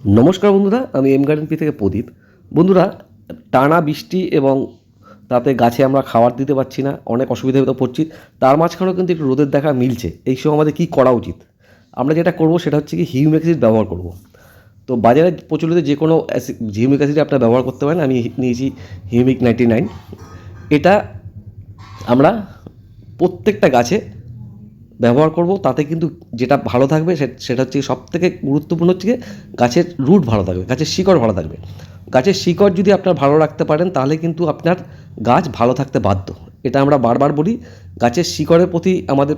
নমস্কার বন্ধুরা, আমি এম গার্ডেন পি থেকে প্রদীপ। বন্ধুরা, টানা বৃষ্টি এবং তাতে গাছে আমরা খাবার দিতে পারছি না, অনেক অসুবিধার ভিতরে পড়ছি। তার মাঝখানেও কিন্তু একটু রোদের দেখা মিলছে। এই সময় আমাদের কী করা উচিত? আমরা যেটা করব সেটা হচ্ছে কি হিউমিক অ্যাসিড ব্যবহার করব। তো বাজারে প্রচলিত যে কোনো হিউমিক অ্যাসিড আপনারা ব্যবহার করতে পারেন। আমি নিয়েছি হিউমিক 99। এটা আমরা প্রত্যেকটা গাছে ব্যবহার করব। তাতে কিন্তু যেটা ভালো থাকবে সেটা হচ্ছে সবথেকে গুরুত্বপূর্ণ হচ্ছে গাছের রুট ভালো থাকবে, গাছের শিকড় ভালো থাকবে। গাছের শিকড় যদি আপনার ভালো রাখতে পারেন তাহলে কিন্তু আপনার গাছ ভালো থাকতে বাধ্য। এটা আমরা বারবার বলি, গাছের শিকড়ের প্রতি আমাদের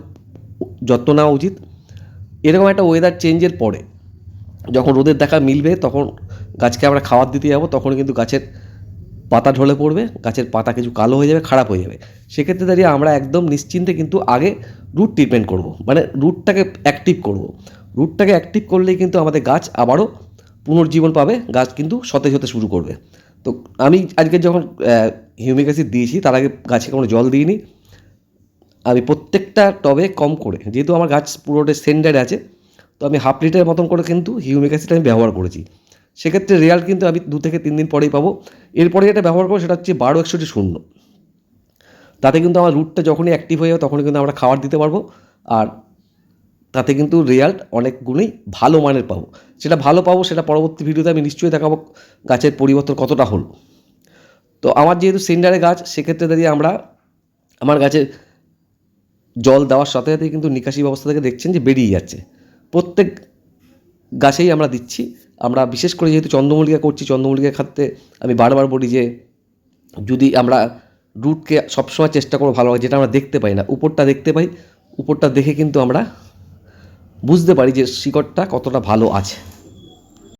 যত্ন নেওয়া উচিত। এরকম একটা ওয়েদার চেঞ্জের পরে যখন রোদের দেখা মিলবে তখন গাছকে আমরা খাবার দিতে যাবো, তখন কিন্তু গাছের পাতা ঢলে পড়বে, গাছের পাতা কিছু কালো হয়ে যাবে, খারাপ হয়ে যাবে। সেক্ষেত্রে দাঁড়িয়ে আমরা একদম নিশ্চিন্তে কিন্তু আগে রুট ট্রিটমেন্ট করব, মানে রুটটাকে অ্যাক্টিভ করব। রুটটাকে অ্যাক্টিভ করলেই কিন্তু আমাদের গাছ আবারও পুনর্জীবন পাবে, গাছ কিন্তু সতেজ হতে শুরু করবে। তো আমি আজকে যখন হিউমিক অ্যাসিড দিয়েছি তার আগে গাছে কোনো জল দিইনি। আমি প্রত্যেকটা টবে কম করে, যেহেতু আমার গাছ পুরোটা সেন্ডারে আছে, তো আমি হাফ লিটার মতন করে কিন্তু হিউমিক অ্যাসিড আমি ব্যবহার করেছি। সেক্ষেত্রে রেজাল্ট কিন্তু আমি 2 থেকে 3 দিন পরেই পাবো। এরপরে যেটা ব্যবহার করবো সেটা হচ্ছে 12-61-0। তাতে কিন্তু আমার রুটটা যখনই অ্যাক্টিভ হয়ে যাবে তখনই কিন্তু আমরা খাবার দিতে পারবো। আর তাতে কিন্তু রেজাল্ট অনেক গুণেই ভালো মানের পাবো। সেটা ভালো পাবো সেটা পরবর্তী ভিডিওতে আমি নিশ্চয়ই দেখাবো গাছের পরিবর্তন কতটা হলো। তো আমার যেহেতু সেন্ডারে গাছ, সেক্ষেত্রে দাঁড়িয়ে আমার গাছে জল দেওয়ার সাথে সাথেই কিন্তু নিকাশি ব্যবস্থা থেকে দেখছেন যে বেরিয়ে যাচ্ছে। প্রত্যেক গাছেই আমরা দিচ্ছি। আমরা বিশেষ করে যেহেতু চন্দ্রমল্লিকা করছি, চন্দ্রমল্লিকা খাতে আমি বারবার বলি যে যদি আমরা রুটকে সবসময় চেষ্টা করবো ভালোভাবে, যেটা আমরা দেখতে পাই না, উপরটা দেখতে পাই। উপরটা দেখে কিন্তু আমরা বুঝতে পারি যে শিকড়টা কতটা ভালো আছে।